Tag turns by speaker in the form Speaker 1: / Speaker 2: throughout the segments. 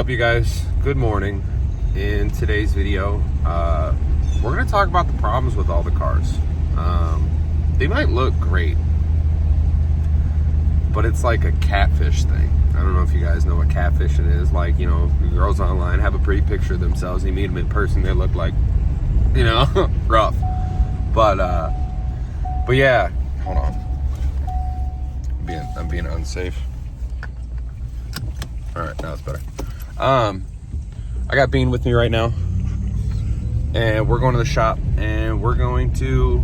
Speaker 1: Up, you guys, good morning. In today's video, we're going to talk about the problems with all the cars. They might look great, but it's like a catfish thing. I don't know if you guys know what catfishing is. Like, you know, girls online have a pretty picture of themselves. You meet them in person, they look like, you know, rough. But yeah, hold on. I'm being unsafe. All right, now it's better. I got Bean with me right now, and we're going to the shop, and we're going to,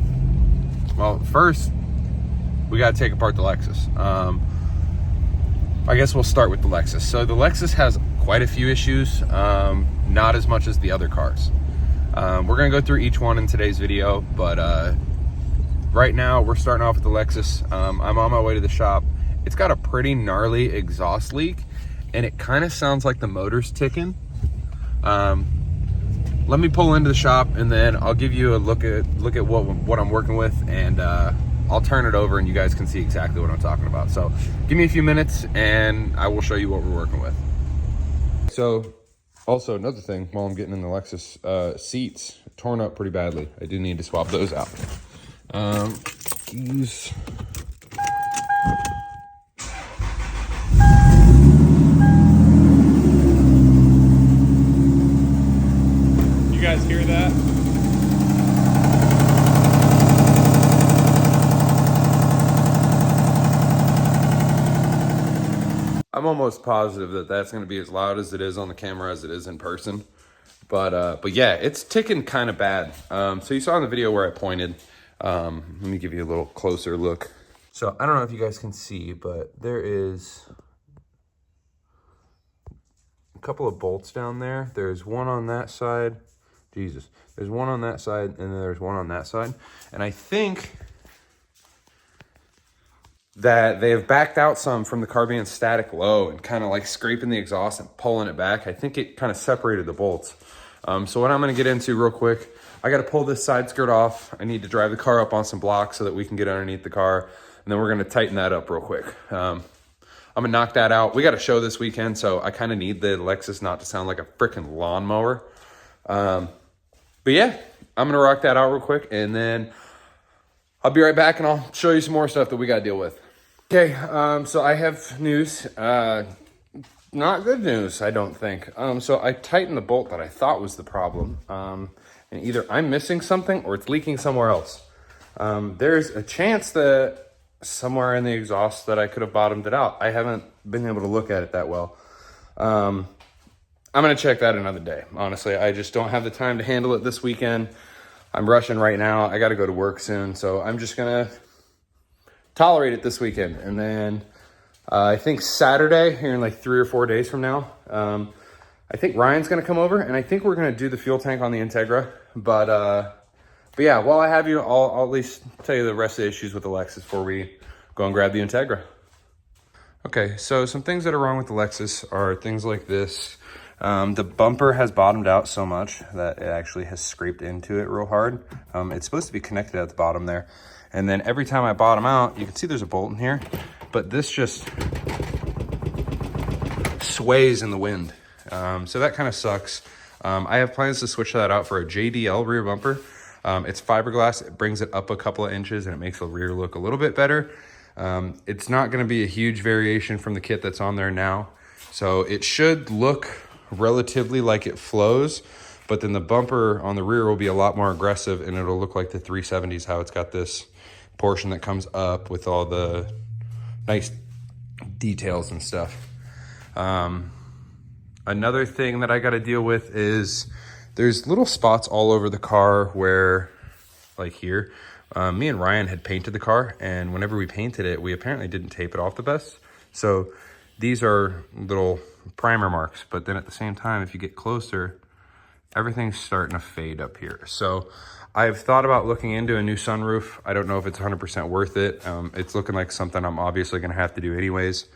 Speaker 1: well, first we got to take apart the Lexus. I guess we'll start with the Lexus. So the Lexus has quite a few issues, not as much as the other cars. We're going to go through each one in today's video, but right now we're starting off with the Lexus. I'm on my way to the shop. It's got a pretty gnarly exhaust leak, and it kind of sounds like the motor's ticking. Let me pull into the shop, and then I'll give you a look at what I'm working with, and I'll turn it over and you guys can see exactly what I'm talking about. So give me a few minutes and I will show you what we're working with. So also another thing, while I'm getting in the Lexus, seats torn up pretty badly. I do need to swap those out. Keys. You guys hear that? I'm almost positive that that's going to be as loud as it is on the camera as it is in person. But yeah, it's ticking kind of bad. So you saw in the video where I pointed. Let me give you a little closer look. So I don't know if you guys can see, but there is a couple of bolts down there. There's one on that side. Jesus. There's one on that side, and then there's one on that side. And I think that they have backed out some from the car being static low and kind of like scraping the exhaust and pulling it back. I think it kind of separated the bolts. So what I'm going to get into real quick, I got to pull this side skirt off. I need to drive the car up on some blocks so that we can get underneath the car. And then we're going to tighten that up real quick. I'm going to knock that out. We got a show this weekend, so I kind of need the Lexus not to sound like a freaking lawnmower. But yeah, I'm going to rock that out real quick, and then I'll be right back and I'll show you some more stuff that we got to deal with. Okay, so I have news. Not good news, I don't think. So I tightened the bolt that I thought was the problem. And either I'm missing something or it's leaking somewhere else. There's a chance that somewhere in the exhaust that I could have bottomed it out. I haven't been able to look at it that well. I'm going to check that another day. Honestly, I just don't have the time to handle it this weekend. I'm rushing right now. I got to go to work soon. So I'm just going to tolerate it this weekend. And then I think Saturday, here in like 3 or 4 days from now, I think Ryan's going to come over, and I think we're going to do the fuel tank on the Integra. But yeah, while I have you, I'll at least tell you the rest of the issues with the Lexus before we go and grab the Integra. Okay, so some things that are wrong with the Lexus are things like this. The bumper has bottomed out so much that it actually has scraped into it real hard. It's supposed to be connected at the bottom there. And then every time I bottom out, you can see there's a bolt in here, but this just sways in the wind. So that kind of sucks. I have plans to switch that out for a JDL rear bumper. It's fiberglass. It brings it up a couple of inches and it makes the rear look a little bit better. It's not going to be a huge variation from the kit that's on there now. So it should look relatively like it flows, but then the bumper on the rear will be a lot more aggressive and it'll look like the 370s, how it's got this portion that comes up with all the nice details and stuff. Another thing that I got to deal with is there's little spots all over the car where, like here, me and Ryan had painted the car, and whenever we painted it, we apparently didn't tape it off the best. So these are little primer marks, but then at the same time, if you get closer, everything's starting to fade up here. So I've thought about looking into a new sunroof. I don't know if it's 100% worth it. It's looking like something I'm obviously going to have to do anyways.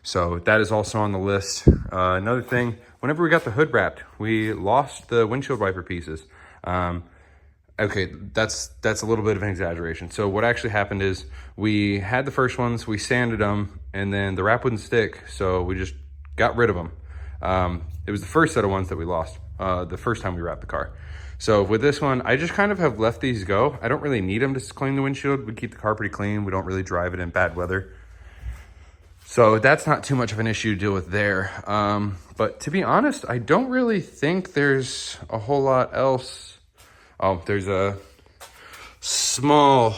Speaker 1: So that is also on the list. Another thing, whenever we got the hood wrapped, we lost the windshield wiper pieces. Okay, that's a little bit of an exaggeration. So what actually happened is we had the first ones, we sanded them, and then the wrap wouldn't stick, so we just got rid of them. It was the first set of ones that we lost the first time we wrapped the car. So with this one, I just kind of have let these go. I don't really need them to clean the windshield. We keep the car pretty clean. We don't really drive it in bad weather. So that's not too much of an issue to deal with there. But to be honest, I don't really think there's a whole lot else. Oh, there's a small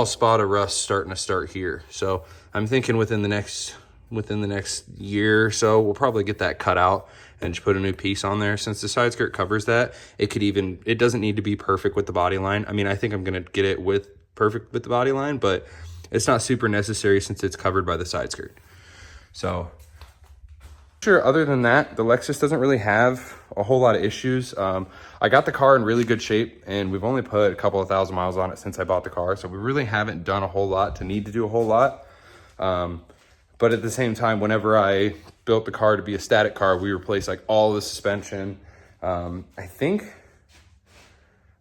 Speaker 1: spot of rust starting to start here. So I'm thinking within the next year or so, we'll probably get that cut out and just put a new piece on there. Since the side skirt covers that, it doesn't need to be perfect with the body line. I mean, I think I'm gonna get it perfect with the body line, but it's not super necessary since it's covered by the side skirt. So sure, other than that, the Lexus doesn't really have a whole lot of issues. I got the car in really good shape, and we've only put a couple of thousand miles on it since I bought the car, so we really haven't done a whole lot to need to do a whole lot. But at the same time, whenever I built the car to be a static car, we replaced like all the suspension. I think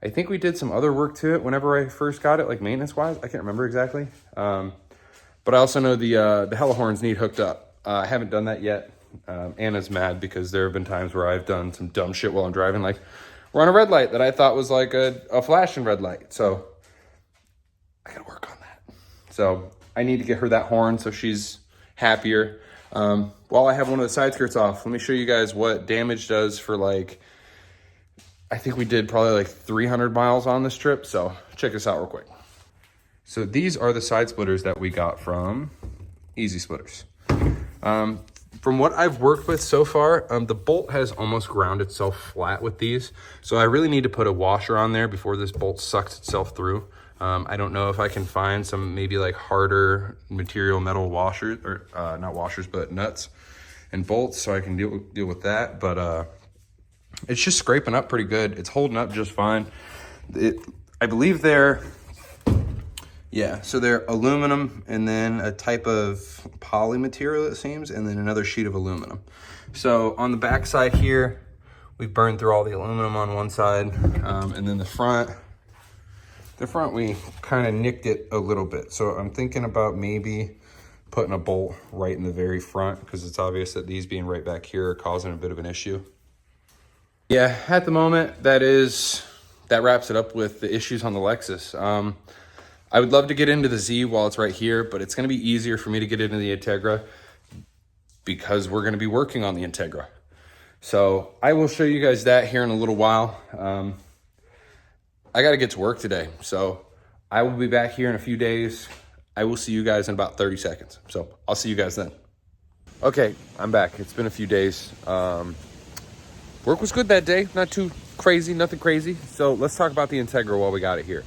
Speaker 1: we did some other work to it whenever I first got it, like maintenance wise. I can't remember exactly. But I also know the hella horns need hooked up. I haven't done that yet. Anna's mad because there have been times where I've done some dumb shit while I'm driving. Like we're on a red light that I thought was like a flashing red light. So I gotta work on that. So I need to get her that horn so she's happier. While I have one of the side skirts off, let me show you guys what damage does for like, I think we did probably like 300 miles on this trip. So check this out real quick. So these are the side splitters that we got from Easy Splitters. From what I've worked with so far, the bolt has almost ground itself flat with these. So I really need to put a washer on there before this bolt sucks itself through. I don't know if I can find some maybe like harder material metal washers, or not washers, but nuts and bolts, so I can deal with that. But it's just scraping up pretty good. It's holding up just fine. I believe they're aluminum and then a type of poly material, it seems, and then another sheet of aluminum. So on the back side here, we've burned through all the aluminum on one side, and then the front we kind of nicked it a little bit. So I'm thinking about maybe putting a bolt right in the very front, because it's obvious that these being right back here are causing a bit of an issue. Yeah, at the moment, that wraps it up with the issues on the Lexus. I would love to get into the Z while it's right here, but it's going to be easier for me to get into the Integra because we're going to be working on the Integra. So I will show you guys that here in a little while. I got to get to work today, so I will be back here in a few days. I will see you guys in about 30 seconds. So I'll see you guys then. Okay, I'm back. It's been a few days. Work was good that day. Not too crazy, nothing crazy. So let's talk about the Integra while we got it here.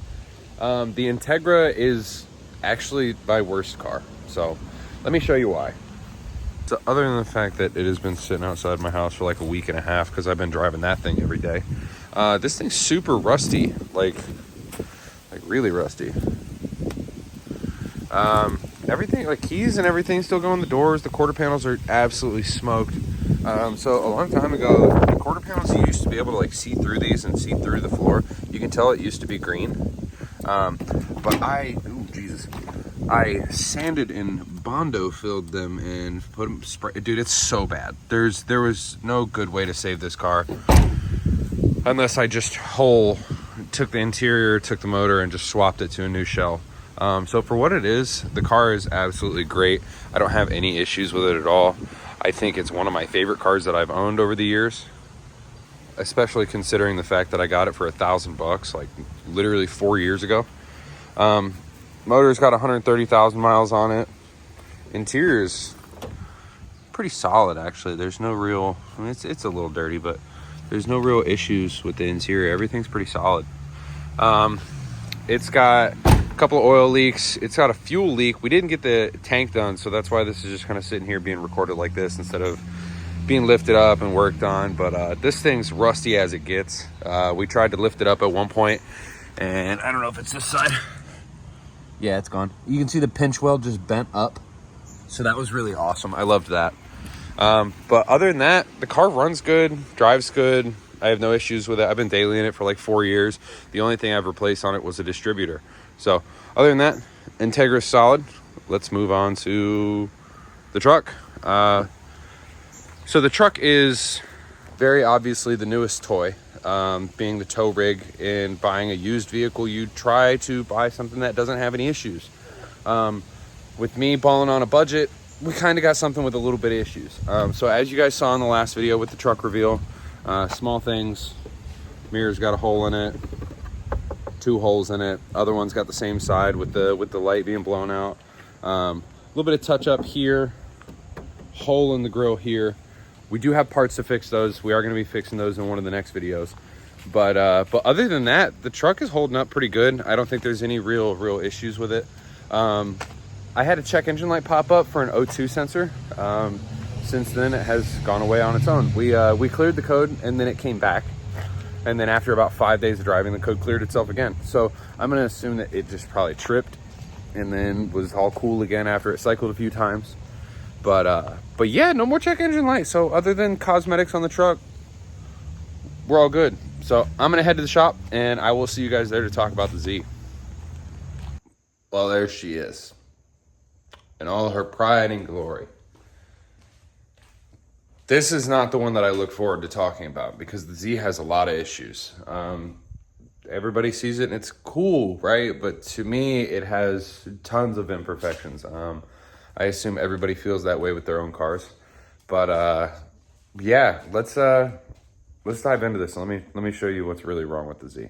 Speaker 1: The Integra is actually my worst car. So let me show you why. So other than the fact that it has been sitting outside my house for like a week and a half because I've been driving that thing every day. This thing's super rusty, like really rusty. Everything, like keys and everything still go in the doors. The quarter panels are absolutely smoked. So a long time ago, the quarter panels, you used to be able to like see through these and see through the floor. You can tell it used to be green. But I sanded and Bondo filled them and put them spray. Dude, it's so bad. There was no good way to save this car unless I just took the interior, took the motor, and just swapped it to a new shell. So for what it is, the car is absolutely great. I don't have any issues with it at all. I think it's one of my favorite cars that I've owned over the years, especially considering the fact that I got it for $1,000, like literally 4 years ago. Motor's got 130,000 miles on it. Interior's pretty solid, actually. There's no real, I mean, it's a little dirty, but there's no real issues with the interior. Everything's pretty solid. It's got a couple of oil leaks. It's got a fuel leak. We didn't get the tank done, so that's why this is just kind of sitting here being recorded like this instead of being lifted up and worked on. But this thing's rusty as it gets. We tried to lift it up at one point, and I don't know if it's this side. Yeah, it's gone. You can see the pinch weld just bent up. So that was really awesome. I loved that. But other than that, the car runs good, drives good. I have no issues with it. I've been daily in it for like 4 years. The only thing I've replaced on it was a distributor. So other than that, Integra's solid. Let's move on to the truck. So the truck is very obviously the newest toy. Being the tow rig and buying a used vehicle, you try to buy something that doesn't have any issues. With me balling on a budget, we kind of got something with a little bit of issues. So as you guys saw in the last video with the truck reveal, small things, mirror's got a hole in it, 2 holes in it, other one's got the same side with the light being blown out. A little bit of touch up here, hole in the grill here. We do have parts to fix those. We are going to be fixing those in one of the next videos. But other than that, the truck is holding up pretty good. I don't think there's any real issues with it. I had a check engine light pop up for an O2 sensor. Since then, it has gone away on its own. We cleared the code and then it came back. And then after about 5 days of driving, the code cleared itself again. So I'm going to assume that it just probably tripped and then was all cool again after it cycled a few times. But yeah, no more check engine light. So other than cosmetics on the truck, we're all good. So I'm gonna head to the shop and I will see you guys there to talk about the Z. Well, there she is in all her pride and glory. This is not the one that I look forward to talking about because the Z has a lot of issues. Everybody sees it and it's cool, right? But to me, it has tons of imperfections. I assume everybody feels that way with their own cars. But yeah, let's dive into this. Let me show you what's really wrong with the Z.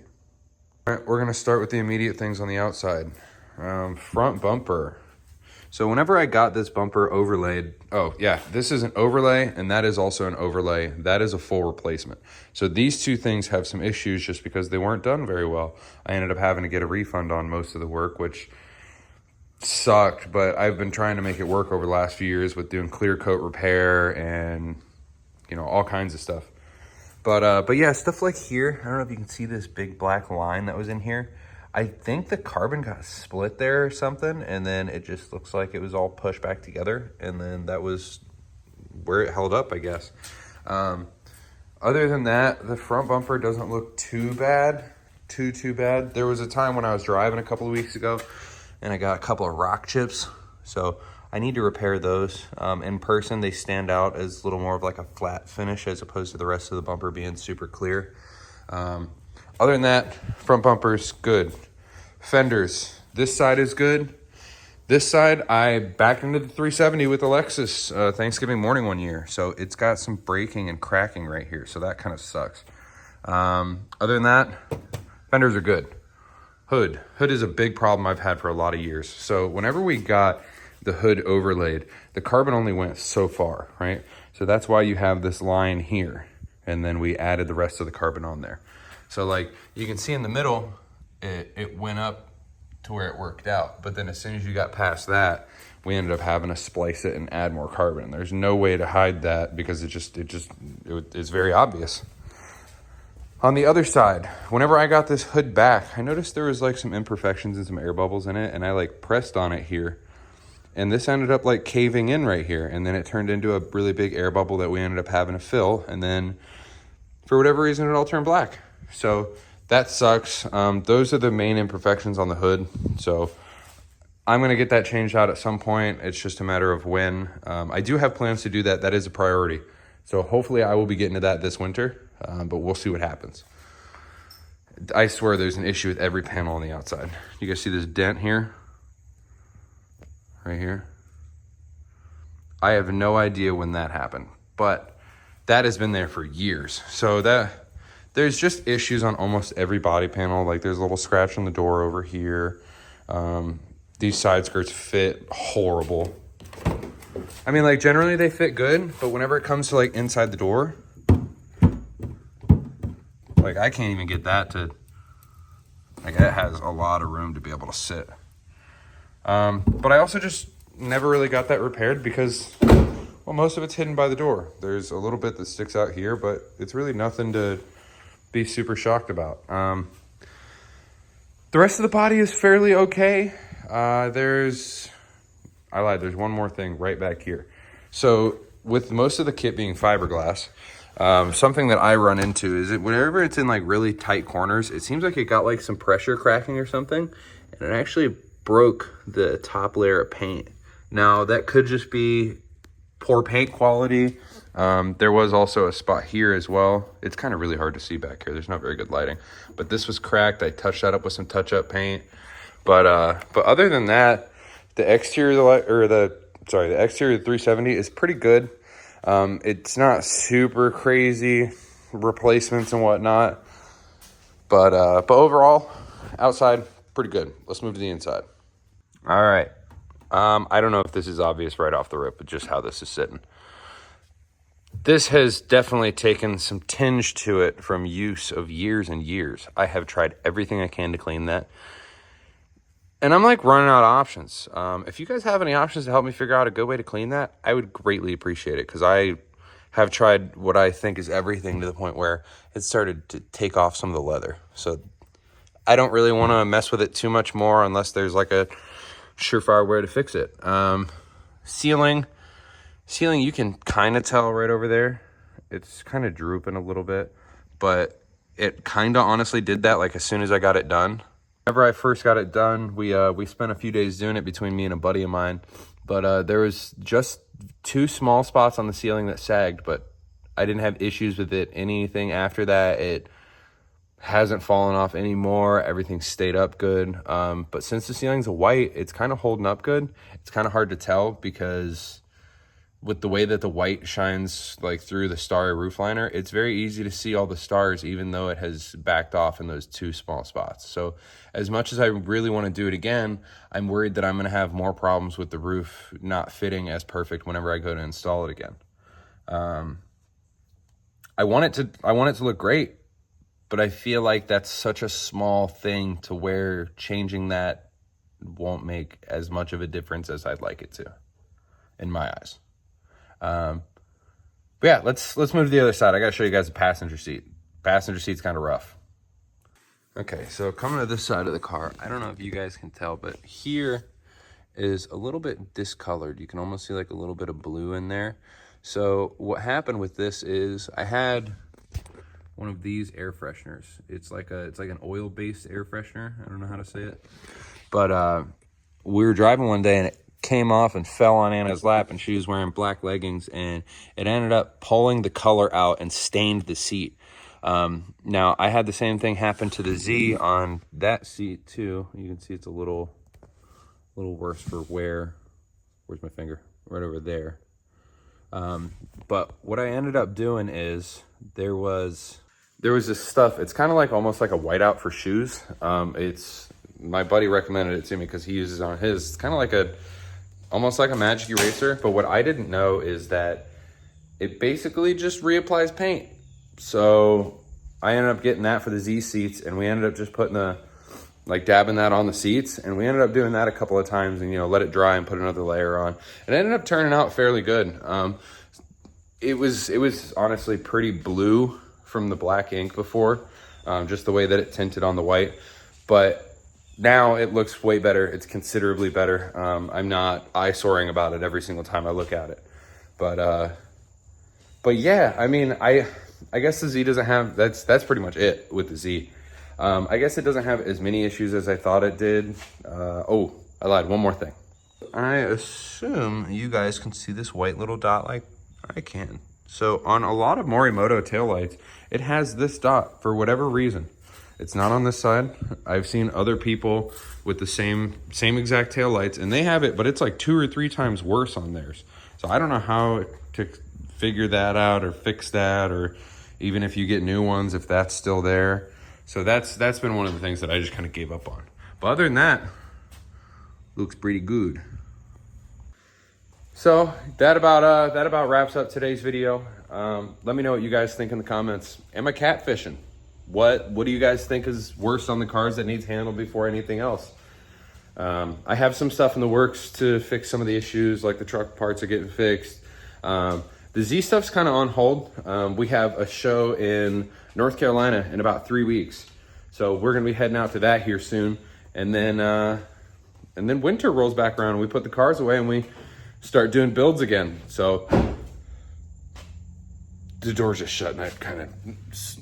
Speaker 1: All right, we're gonna start with the immediate things on the outside. Front bumper. So whenever I got this bumper overlaid, oh yeah, this is an overlay and that is also an overlay. That is a full replacement. So these two things have some issues just because they weren't done very well. I ended up having to get a refund on most of the work, which sucked, but I've been trying to make it work over the last few years with doing clear coat repair and, you know, all kinds of stuff. But yeah, stuff like here, I don't know if you can see this big black line that was in here. I think the carbon got split there or something, and then it just looks like it was all pushed back together, and then that was where it held up, I guess. Other than that, the front bumper doesn't look too bad, too bad. There was a time when I was driving a couple of weeks ago, and I got a couple of rock chips, so I need to repair those. In person, they stand out as a little more of like a flat finish as opposed to the rest of the bumper being super clear. Other than that, front bumper's good. Fenders, this side is good. This side, I backed into the 370 with the Lexus Thanksgiving morning one year, so it's got some breaking and cracking right here, so that kind of sucks. Other than that, fenders are good. Hood is a big problem I've had for a lot of years. So whenever we got the hood overlaid, the carbon only went so far, right? So that's why you have this line here. And then we added the rest of the carbon on there. So like you can see in the middle, it went up to where it worked out. But then as soon as you got past that, we ended up having to splice it and add more carbon. There's no way to hide that because it's very obvious. On the other side, whenever I got this hood back, I noticed there was like some imperfections and some air bubbles in it, and I like pressed on it here, and this ended up like caving in right here, and then it turned into a really big air bubble that we ended up having to fill, and then for whatever reason it all turned black. So that sucks. Those are the main imperfections on the hood, so I'm gonna get that changed out at some point. It's just a matter of when. I do have plans to do that. That is a priority. So hopefully I will be getting to that this winter. But we'll see what happens. I swear there's an issue with every panel on the outside. You guys see this dent here? Right here? I have no idea when that happened, but that has been there for years. So there's just issues on almost every body panel. Like there's a little scratch on the door over here. These side skirts fit horrible. I mean, like generally they fit good, but whenever it comes to like inside the door, like I can't even get that to, like it has a lot of room to be able to sit. But I also just never really got that repaired because, well, most of it's hidden by the door. There's a little bit that sticks out here, but it's really nothing to be super shocked about. The rest of the body is fairly okay. I lied, there's one more thing right back here. So with most of the kit being fiberglass, something that I run into is whenever it's in like really tight corners, it seems like it got like some pressure cracking or something, and it actually broke the top layer of paint. Now that could just be poor paint quality. There was also a spot here as well. It's kind of really hard to see back here. There's not very good lighting, but this was cracked. I touched that up with some touch-up paint. But other than that, the exterior of the exterior of the 370 is pretty good. It's not super crazy replacements and whatnot, but overall, outside pretty good. Let's move to the inside. All right. I don't know if this is obvious right off the rip, but just how this is sitting. This has definitely taken some tinge to it from use of years and years. I have tried everything I can to clean that, and I'm like running out of options. If you guys have any options to help me figure out a good way to clean that, I would greatly appreciate it, because I have tried what I think is everything to the point where it started to take off some of the leather. So I don't really want to mess with it too much more unless there's like a surefire way to fix it. Ceiling, you can kind of tell right over there. It's kind of drooping a little bit, but it kind of honestly did that like as soon as I got it done. Whenever I first got it done, we spent a few days doing it between me and a buddy of mine, but there was just 2 small spots on the ceiling that sagged, but I didn't have issues with it. Anything after that, it hasn't fallen off anymore. Everything stayed up good. But since the ceiling's a white, it's kind of holding up good. It's kind of hard to tell because with the way that the white shines like through the starry roof liner, it's very easy to see all the stars, even though it has backed off in those 2 small spots. So as much as I really want to do it again, I'm worried that I'm going to have more problems with the roof not fitting as perfect whenever I go to install it again. I want it to look great, but I feel like that's such a small thing to where changing that won't make as much of a difference as I'd like it to, in my eyes. But yeah, let's move to the other side. I gotta show you guys the passenger seat. Passenger seat's kind of rough. Okay, so coming to this side of the car, I don't know if you guys can tell, but here is a little bit discolored. You can almost see like a little bit of blue in there. So what happened with this is I had one of these air fresheners. It's like an oil-based air freshener. I don't know how to say it, but we were driving one day and it came off and fell on Anna's lap, and she was wearing black leggings, and it ended up pulling the color out and stained the seat. Now I had the same thing happen to the Z on that seat too. You can see it's a little worse for wear. Where's my finger? Right over there. But what I ended up doing is there was this stuff. It's kind of like almost like a whiteout for shoes. It's my buddy recommended it to me because he uses it on his. It's kind of like almost like a magic eraser, but what I didn't know is that it basically just reapplies paint. So I ended up getting that for the Z seats, and we ended up just putting dabbing that on the seats, and we ended up doing that a couple of times and, let it dry and put another layer on. It ended up turning out fairly good. It was honestly pretty blue from the black ink before, just the way that it tinted on the white, but now it looks way better. It's considerably better. I'm not eyesoring about it every single time I look at it. But yeah, I mean, I guess the Z doesn't have, that's pretty much it with the Z. I guess it doesn't have as many issues as I thought it did. Oh, I lied, one more thing. I assume you guys can see this white little dot like I can. So on a lot of Morimoto taillights, it has this dot for whatever reason. It's not on this side. I've seen other people with the same exact taillights, and they have it, but it's like 2 or 3 times worse on theirs. So I don't know how to figure that out or fix that, or even if you get new ones, if that's still there. So that's been one of the things that I just kind of gave up on. But other than that, looks pretty good. So that about wraps up today's video. Let me know what you guys think in the comments. Am I catfishing? What do you guys think is worse on the cars that needs handled before anything else? I have some stuff in the works to fix some of the issues, like the truck parts are getting fixed. The Z stuff's kind of on hold. We have a show in North Carolina in about 3 weeks. So we're gonna be heading out to that here soon. And then winter rolls back around and we put the cars away and we start doing builds again. So the door's just shut and that kind of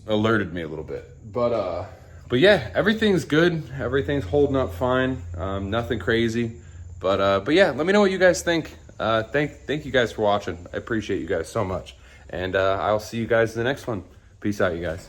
Speaker 1: alerted me a little bit. But yeah, everything's good. Everything's holding up fine. Nothing crazy. But yeah, let me know what you guys think. Thank you guys for watching. I appreciate you guys so much. And I'll see you guys in the next one. Peace out, you guys.